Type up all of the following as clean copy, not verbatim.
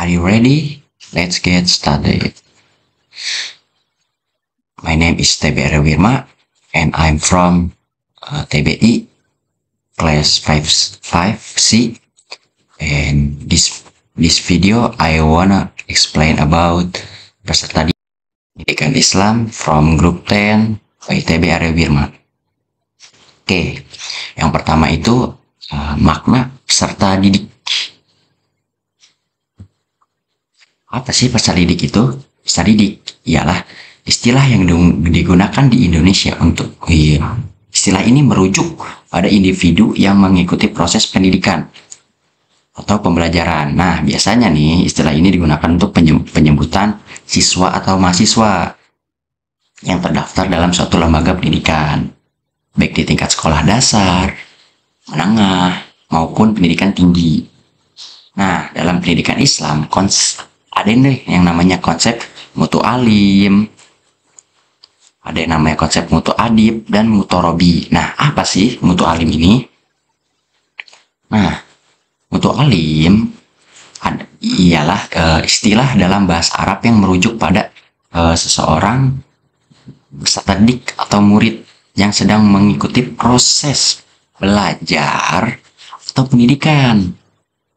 Are you ready? Let's get started. My name is TB Wirma and I'm from TBI class 5C, and this video I wanna explain about peserta pendidikan Islam from group 10 by TB Wirma. Oke, yang pertama itu makna peserta didik. Apa sih peserta didik itu? Peserta didik ialah istilah yang digunakan di Indonesia untuk istilah ini merujuk pada individu yang mengikuti proses pendidikan atau pembelajaran. Nah, biasanya nih istilah ini digunakan untuk penyebutan siswa atau mahasiswa yang terdaftar dalam suatu lembaga pendidikan, baik di tingkat sekolah dasar, menengah, maupun pendidikan tinggi. Nah, dalam pendidikan Islam, ada nih yang namanya konsep mutu alim, ada yang namanya konsep mutu adib, dan mutorobi. Nah, apa sih mutu alim ini? Nah, mutu alim ialah istilah dalam bahasa Arab yang merujuk pada seseorang peserta didik atau murid yang sedang mengikuti proses belajar atau pendidikan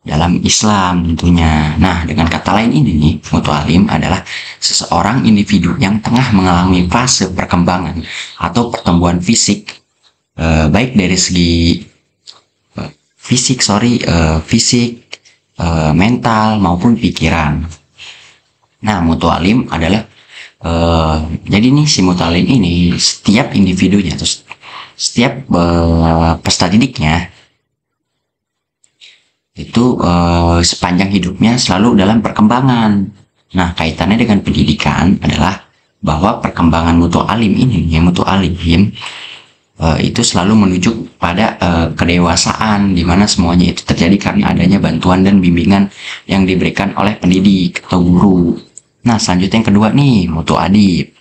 dalam Islam tentunya. Nah, dengan kata lain ini nih, mutu alim adalah seseorang individu yang tengah mengalami fase perkembangan atau pertumbuhan fisik, baik dari segi fisik, mental maupun pikiran. Nah, mutu alim adalah jadi nih si mutu alim ini setiap individunya, terus setiap peserta didiknya itu sepanjang hidupnya selalu dalam perkembangan. Nah, kaitannya dengan pendidikan adalah bahwa perkembangan mutu alim ini, yang mutu alim itu selalu menuju pada kedewasaan, di mana semuanya itu terjadi karena adanya bantuan dan bimbingan yang diberikan oleh pendidik atau guru. Nah, selanjutnya yang kedua nih, mutu adib.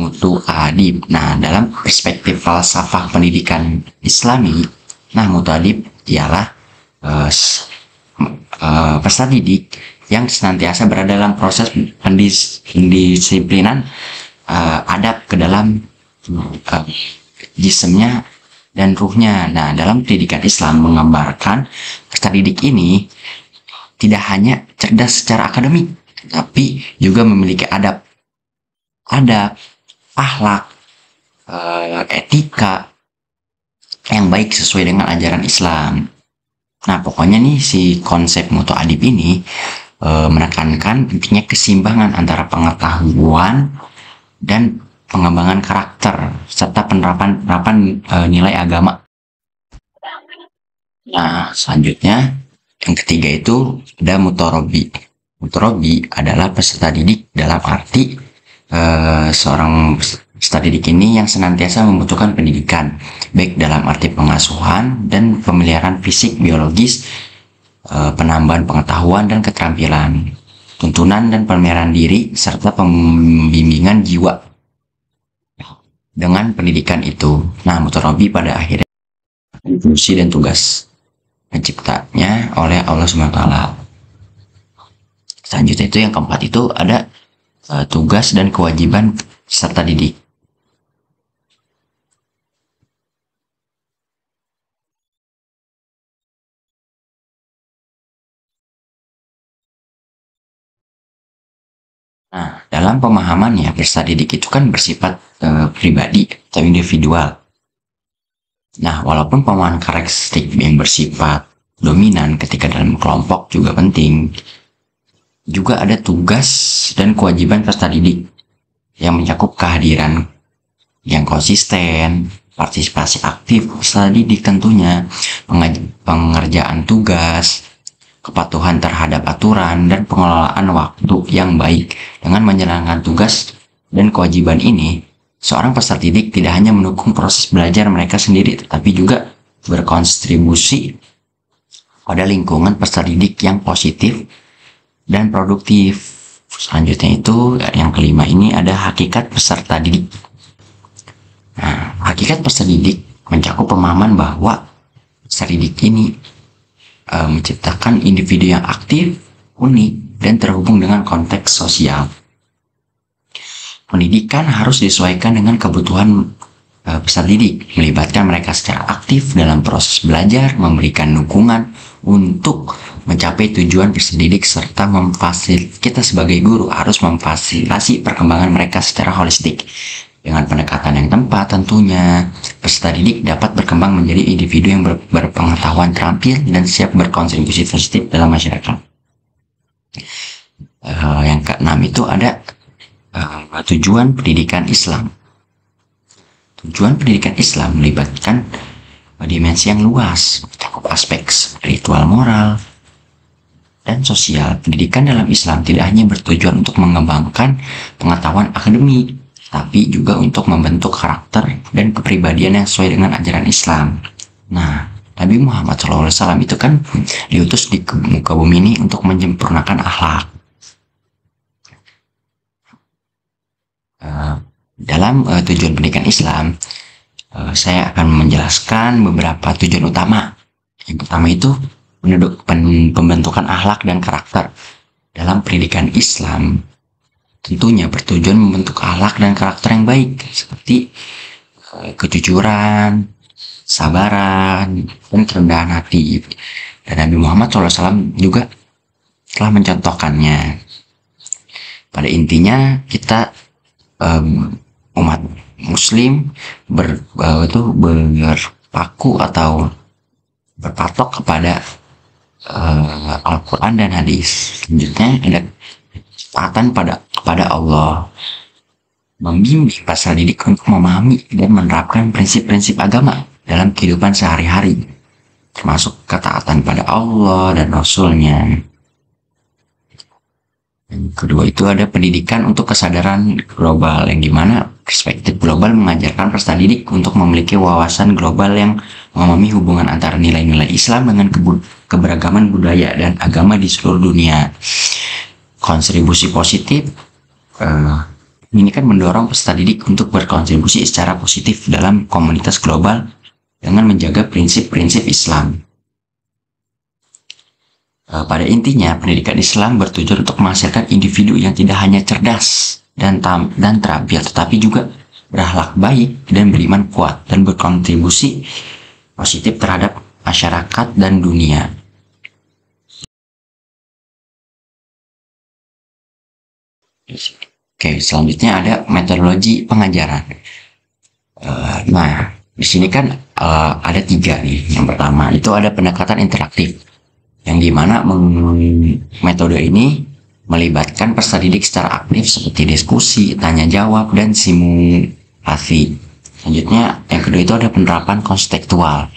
Mutu adib. Nah, dalam perspektif falsafah pendidikan Islami, nah mutu adib ialah peserta didik yang senantiasa berada dalam proses pendisiplinan adab ke dalam jisemnya dan ruhnya. Nah, dalam pendidikan Islam menggambarkan peserta didik ini tidak hanya cerdas secara akademik, tapi juga memiliki adab, akhlak, etika yang baik sesuai dengan ajaran Islam. Nah, pokoknya nih si konsep mutu adib ini menekankan pentingnya keseimbangan antara pengetahuan dan pengembangan karakter serta penerapan nilai agama. Nah, selanjutnya yang ketiga itu ada mutorobi. Mutorobi adalah peserta didik dalam arti seorang peserta didik ini yang senantiasa membutuhkan pendidikan, baik dalam arti pengasuhan dan pemeliharaan fisik, biologis, penambahan pengetahuan dan keterampilan, tuntunan dan pemeliharaan diri, serta pembimbingan jiwa dengan pendidikan itu. Nah, mutorobi pada akhirnya fungsi dan tugas penciptanya oleh Allah SWT. Selanjutnya itu yang keempat itu ada tugas dan kewajiban peserta didik. Nah, dalam pemahamannya peserta didik itu kan bersifat pribadi atau individual. Nah, walaupun pemahaman karakteristik yang bersifat dominan ketika dalam kelompok juga penting, juga ada tugas dan kewajiban peserta didik yang mencakup kehadiran yang konsisten, partisipasi aktif peserta didik tentunya, pengerjaan tugas, kepatuhan terhadap aturan, dan pengelolaan waktu yang baik. Dengan menjalankan tugas dan kewajiban ini, seorang peserta didik tidak hanya mendukung proses belajar mereka sendiri, tetapi juga berkontribusi pada lingkungan peserta didik yang positif dan produktif. Selanjutnya itu yang kelima ini ada hakikat peserta didik. Nah, hakikat peserta didik mencakup pemahaman bahwa peserta didik ini menciptakan individu yang aktif, unik, dan terhubung dengan konteks sosial. Pendidikan harus disesuaikan dengan kebutuhan peserta didik, melibatkan mereka secara aktif dalam proses belajar, memberikan dukungan untuk mencapai tujuan peserta didik, serta kita sebagai guru harus memfasilitasi perkembangan mereka secara holistik. Dengan pendekatan yang tepat tentunya, peserta didik dapat berkembang menjadi individu yang berpengetahuan, terampil, dan siap berkontribusi positif dalam masyarakat. Yang keenam itu ada tujuan pendidikan Islam. Tujuan pendidikan Islam melibatkan dimensi yang luas, mencakup aspek spiritual, moral, dan sosial. Pendidikan dalam Islam tidak hanya bertujuan untuk mengembangkan pengetahuan akademik, tapi juga untuk membentuk karakter dan kepribadian yang sesuai dengan ajaran Islam. Nah, Nabi Muhammad SAW itu kan diutus di muka bumi ini untuk menyempurnakan akhlak. Dalam tujuan pendidikan Islam, saya akan menjelaskan beberapa tujuan utama. Yang pertama itu pembentukan akhlak dan karakter. Dalam pendidikan Islam, tentunya bertujuan membentuk akhlak dan karakter yang baik, seperti kejujuran, sabaran, dan kerendahan hati. Dan Nabi Muhammad SAW juga telah mencontohkannya. Pada intinya, kita umat Muslim berpaku atau berpatok kepada Al-Quran dan hadis. Selanjutnya ada taatan kepada Allah, membimbing peserta didik untuk memahami dan menerapkan prinsip-prinsip agama dalam kehidupan sehari-hari, termasuk ketaatan pada Allah dan Rasul-Nya. Yang kedua itu ada pendidikan untuk kesadaran global, yang dimana perspektif global mengajarkan peserta didik untuk memiliki wawasan global yang memahami hubungan antara nilai-nilai Islam dengan keberagaman budaya dan agama di seluruh dunia. Kontribusi positif ini kan mendorong peserta didik untuk berkontribusi secara positif dalam komunitas global dengan menjaga prinsip-prinsip Islam. Pada intinya, pendidikan Islam bertujuan untuk menghasilkan individu yang tidak hanya cerdas dan terampil, tetapi juga berakhlak baik dan beriman kuat dan berkontribusi positif terhadap masyarakat dan dunia. Oke, selanjutnya ada metodologi pengajaran. Nah, di sini kan ada 3 nih. Yang pertama itu ada pendekatan interaktif, yang dimana metode ini melibatkan peserta didik secara aktif seperti diskusi, tanya jawab, dan simulasi. Selanjutnya, yang kedua itu ada penerapan kontekstual,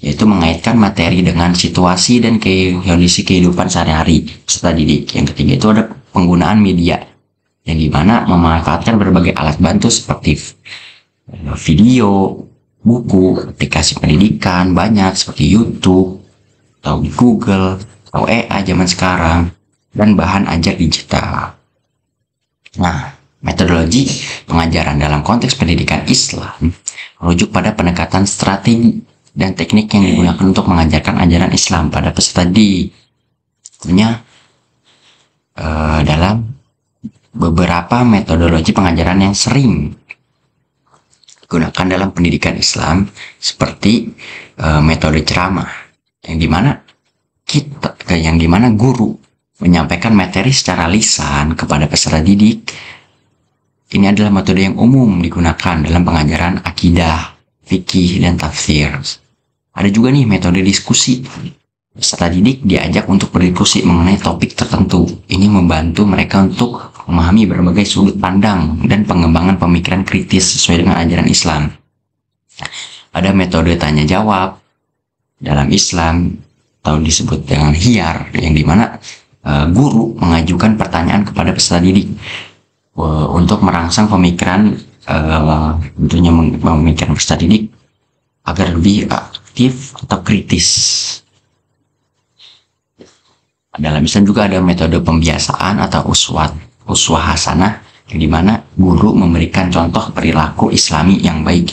yaitu mengaitkan materi dengan situasi dan kondisi kehidupan sehari-hari peserta didik. Yang ketiga itu ada penggunaan media, yang dimana memanfaatkan berbagai alat bantu seperti video, buku, aplikasi pendidikan banyak seperti YouTube, atau Google, atau AI zaman sekarang, dan bahan ajar digital. Nah, metodologi pengajaran dalam konteks pendidikan Islam merujuk pada pendekatan strategi dan teknik yang digunakan untuk mengajarkan ajaran Islam pada peserta didik. Tentunya dalam beberapa metodologi pengajaran yang sering digunakan dalam pendidikan Islam, seperti metode ceramah, yang dimana guru menyampaikan materi secara lisan kepada peserta didik. Ini adalah metode yang umum digunakan dalam pengajaran akidah, fikih, dan tafsir. Ada juga nih metode diskusi. Peserta didik diajak untuk berdiskusi mengenai topik tertentu. Ini membantu mereka untuk memahami berbagai sudut pandang dan pengembangan pemikiran kritis sesuai dengan ajaran Islam. Ada metode tanya jawab dalam Islam, atau disebut dengan hiyar, yang dimana guru mengajukan pertanyaan kepada peserta didik untuk merangsang pemikiran, tentunya memikirkan peserta didik agar lebih aktif atau kritis. Dalam Islam juga ada metode pembiasaan atau uswah hasanah, yang dimana guru memberikan contoh perilaku Islami yang baik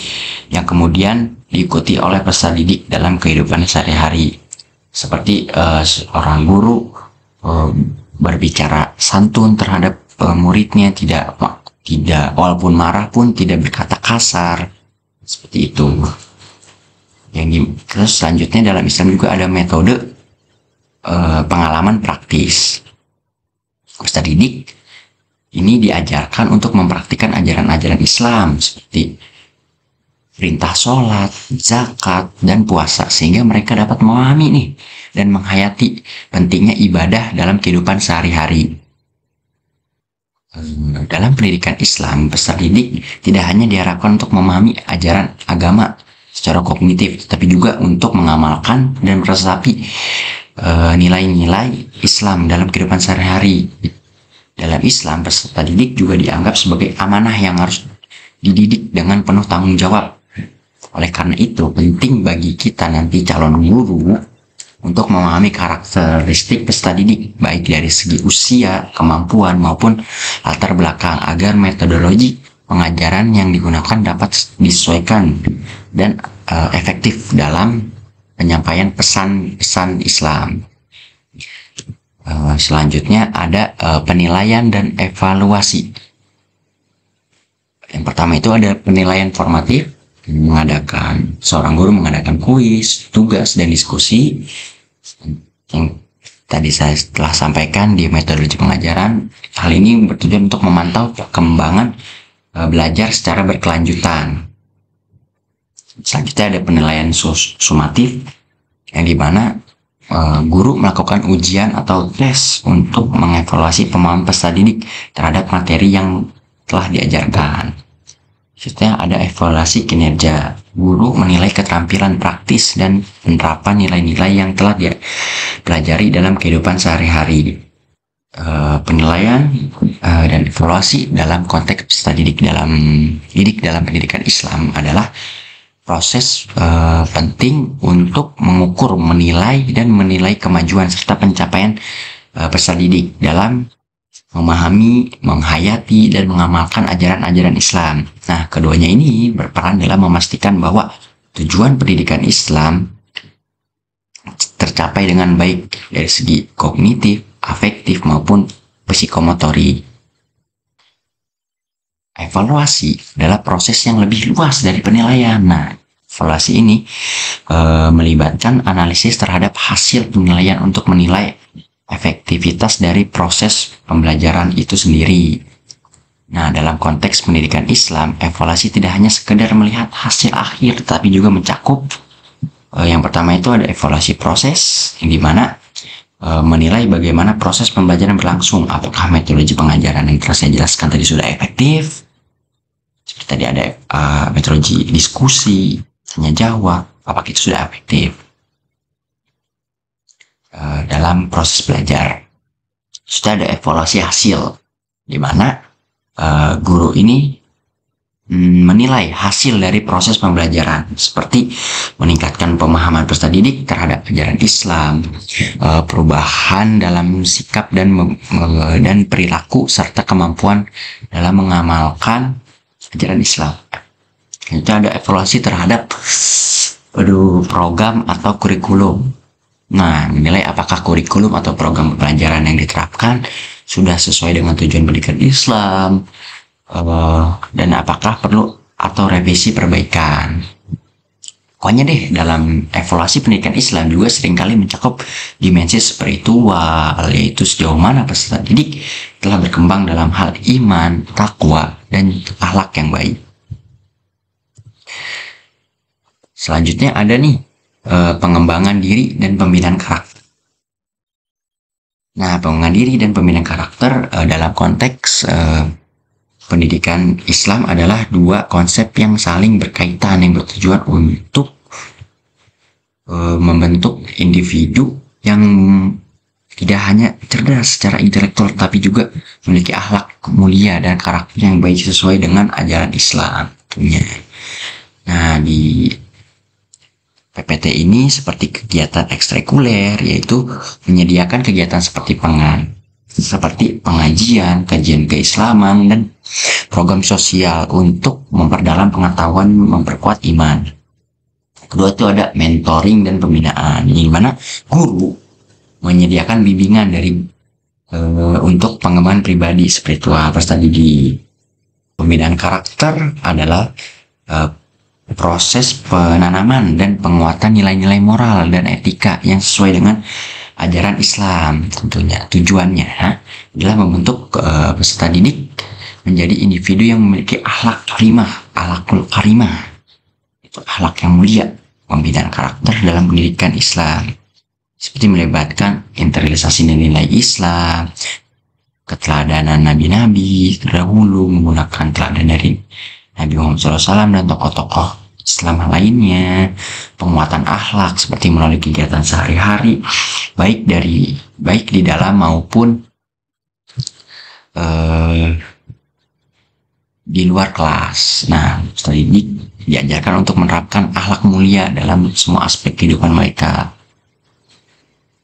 yang kemudian diikuti oleh peserta didik dalam kehidupan sehari-hari. Seperti seorang guru berbicara santun terhadap muridnya, tidak walaupun marah pun tidak berkata kasar, seperti itu. Terus selanjutnya dalam Islam juga ada metode pengalaman praktis. Peserta didik ini diajarkan untuk mempraktikkan ajaran-ajaran Islam seperti perintah sholat, zakat, dan puasa, sehingga mereka dapat memahami nih dan menghayati pentingnya ibadah dalam kehidupan sehari-hari. Dalam pendidikan Islam, peserta didik tidak hanya diharapkan untuk memahami ajaran agama secara kognitif, tapi juga untuk mengamalkan dan meresapi nilai-nilai Islam dalam kehidupan sehari-hari. Dalam Islam, peserta didik juga dianggap sebagai amanah yang harus dididik dengan penuh tanggung jawab. Oleh karena itu, penting bagi kita nanti calon guru untuk memahami karakteristik peserta didik, baik dari segi usia, kemampuan, maupun latar belakang, agar metodologi pengajaran yang digunakan dapat disesuaikan dan efektif dalam penyampaian pesan-pesan Islam. Selanjutnya ada penilaian dan evaluasi. Yang pertama itu ada penilaian formatif, seorang guru mengadakan kuis, tugas, dan diskusi. Yang tadi saya telah sampaikan di metodologi pengajaran, hal ini bertujuan untuk memantau perkembangan belajar secara berkelanjutan. Selanjutnya ada penilaian sumatif, yang dimana guru melakukan ujian atau tes untuk mengevaluasi pemahaman peserta didik terhadap materi yang telah diajarkan. Selanjutnya ada evaluasi kinerja. Guru menilai keterampilan praktis dan penerapan nilai-nilai yang telah dipelajari dalam kehidupan sehari-hari. Penilaian dan evaluasi dalam konteks peserta didik dalam pendidikan Islam adalah proses penting untuk mengukur, menilai, dan menilai kemajuan serta pencapaian peserta didik dalam memahami, menghayati, dan mengamalkan ajaran-ajaran Islam. Nah, keduanya ini berperan dalam memastikan bahwa tujuan pendidikan Islam tercapai dengan baik dari segi kognitif, afektif, maupun psikomotorik. Evaluasi adalah proses yang lebih luas dari penilaian. Nah, evaluasi ini melibatkan analisis terhadap hasil penilaian untuk menilai efektivitas dari proses pembelajaran itu sendiri. Nah, dalam konteks pendidikan Islam, evaluasi tidak hanya sekedar melihat hasil akhir, tetapi juga mencakup yang pertama itu ada evaluasi proses, yang dimana menilai bagaimana proses pembelajaran berlangsung, apakah metodologi pengajaran yang telah saya jelaskan tadi sudah efektif. Seperti tadi ada metodologi diskusi, tanya jawab, apakah itu sudah efektif dalam proses belajar. Sudah ada evaluasi hasil, di mana guru ini menilai hasil dari proses pembelajaran, seperti meningkatkan pemahaman peserta didik terhadap ajaran Islam, perubahan dalam sikap dan perilaku, serta kemampuan dalam mengamalkan ajaran Islam. Itu ada evaluasi terhadap program atau kurikulum. Nah, menilai apakah kurikulum atau program pembelajaran yang diterapkan sudah sesuai dengan tujuan pendidikan Islam, dan apakah perlu atau revisi perbaikan. Pokoknya deh, dalam evaluasi pendidikan Islam juga seringkali mencakup dimensi spiritual, yaitu sejauh mana peserta didik telah berkembang dalam hal iman, takwa, dan akhlak yang baik. Selanjutnya ada nih pengembangan diri dan pembinaan karakter. Nah, pengembangan diri dan pembinaan karakter dalam konteks pendidikan Islam adalah dua konsep yang saling berkaitan, yang bertujuan untuk membentuk individu yang tidak hanya cerdas secara intelektual, tapi juga memiliki akhlak mulia dan karakter yang baik sesuai dengan ajaran Islam tentunya. Nah, di PPT ini seperti kegiatan ekstrakurikuler, yaitu menyediakan kegiatan seperti pengajian, kajian keislaman, dan program sosial untuk memperdalam pengetahuan, memperkuat iman. Kedua itu ada mentoring dan pembinaan, di mana guru menyediakan bimbingan dari untuk pengembangan pribadi spiritual. Tadi di pembinaan karakter adalah proses penanaman dan penguatan nilai-nilai moral dan etika yang sesuai dengan ajaran Islam. Tentunya tujuannya adalah membentuk peserta didik menjadi individu yang memiliki akhlak karimah, akhlakul karimah, itu akhlak yang mulia. Pembinaan karakter dalam pendidikan Islam seperti melibatkan internalisasi nilai Islam, keteladanan nabi-nabi terdahulu, menggunakan teladan dari Nabi Muhammad SAW dan tokoh-tokoh Islam lainnya, penguatan akhlak seperti melalui kegiatan sehari-hari, baik di dalam maupun di luar kelas. Nah, peserta didik diajarkan untuk menerapkan akhlak mulia dalam semua aspek kehidupan mereka.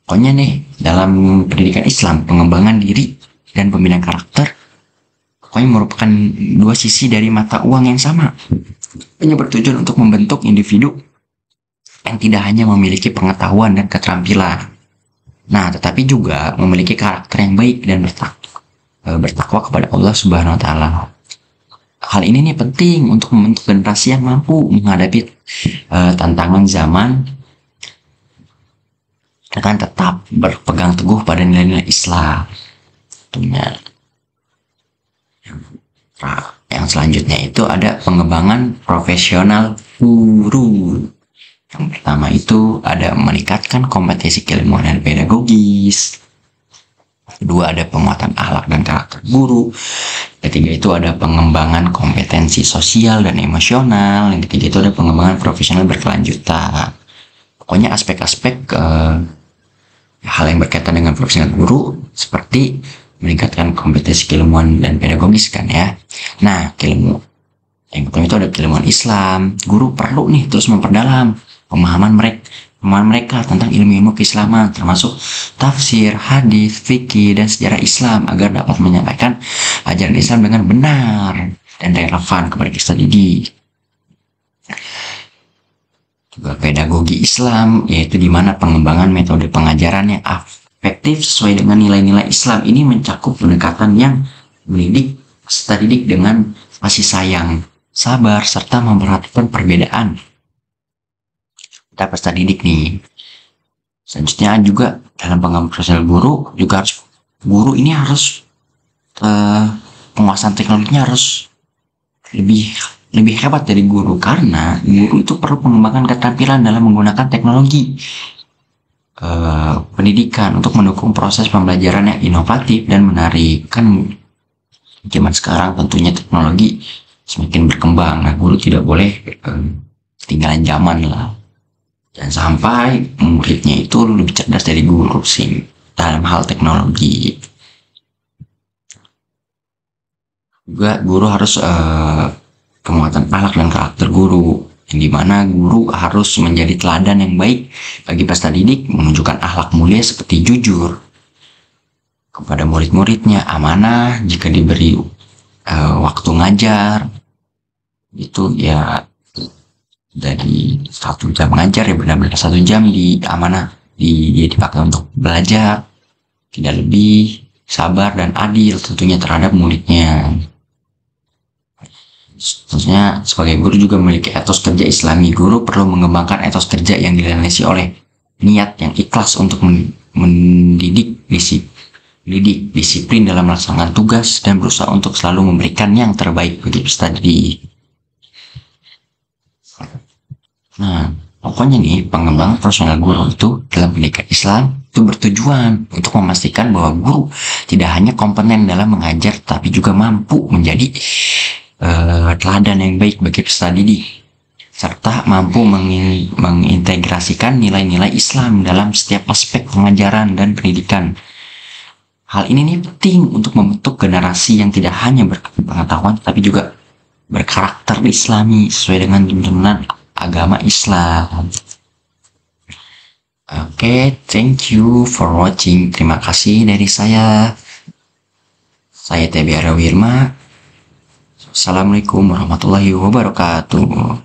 Pokoknya nih, dalam pendidikan Islam, pengembangan diri dan pembinaan karakter pokoknya merupakan dua sisi dari mata uang yang sama. Hanya bertujuan untuk membentuk individu yang tidak hanya memiliki pengetahuan dan keterampilan, nah tetapi juga memiliki karakter yang baik dan bertakwa kepada Allah Subhanahu wa Ta'ala. Hal ini nih penting untuk membentuk generasi yang mampu menghadapi tantangan zaman dengan tetap berpegang teguh pada nilai-nilai Islam. Tentunya. Yang selanjutnya itu ada pengembangan profesional guru. Yang pertama itu ada meningkatkan kompetensi keilmuan dan pedagogis. Kedua ada penguatan akhlak dan karakter guru. Ketiga itu ada pengembangan kompetensi sosial dan emosional. Yang ketiga itu ada pengembangan profesional berkelanjutan. Pokoknya aspek-aspek hal yang berkaitan dengan profesional guru seperti meningkatkan kompetensi keilmuan dan pedagogis kan ya. Nah, yang pertama itu ada keilmuan Islam. Guru perlu nih terus memperdalam pemahaman mereka tentang ilmu-ilmu keislaman, termasuk tafsir, hadis, fikih, dan sejarah Islam agar dapat menyampaikan ajaran Islam dengan benar dan relevan kepada peserta didik. Juga pedagogi Islam, yaitu di mana pengembangan metode pengajaran yang efektif sesuai dengan nilai-nilai Islam ini mencakup pendekatan yang mendidik peserta didik dengan kasih sayang, sabar, serta memperhatikan perbedaan kita peserta didik nih. Selanjutnya juga dalam pengembangan profesional guru juga guru ini harus penguasaan teknologinya harus lebih hebat dari guru, karena guru itu perlu pengembangan keterampilan dalam menggunakan teknologi pendidikan untuk mendukung proses pembelajaran yang inovatif dan menarik. Kan zaman sekarang tentunya teknologi semakin berkembang, nah guru tidak boleh ketinggalan zaman lah. Jangan sampai muridnya itu lebih cerdas dari guru sih dalam hal teknologi. Juga guru harus penguatan akhlak dan karakter guru, yang dimana guru harus menjadi teladan yang baik bagi peserta didik, menunjukkan akhlak mulia seperti jujur kepada murid-muridnya, amanah jika diberi waktu ngajar, itu ya dari 1 jam ngajar ya benar-benar 1 jam dia dipakai untuk belajar, tidak lebih, sabar dan adil tentunya terhadap muridnya. Tentunya sebagai guru juga memiliki etos kerja Islami. Guru perlu mengembangkan etos kerja yang dilandasi oleh niat yang ikhlas untuk mendidik disiplin dalam melaksanakan tugas dan berusaha untuk selalu memberikan yang terbaik bagi peserta didik. Nah, pokoknya nih pengembangan profesional guru itu dalam pendidikan Islam itu bertujuan untuk memastikan bahwa guru tidak hanya kompeten dalam mengajar, tapi juga mampu menjadi teladan yang baik bagi peserta didik, serta mampu mengintegrasikan nilai-nilai Islam dalam setiap aspek pengajaran dan pendidikan. Hal ini nih penting untuk membentuk generasi yang tidak hanya berpengetahuan, tapi juga berkarakter Islami sesuai dengan tuntunan agama Islam. Oke, thank you for watching. Terima kasih dari saya. Saya TB Arawirma. Assalamualaikum warahmatullahi wabarakatuh.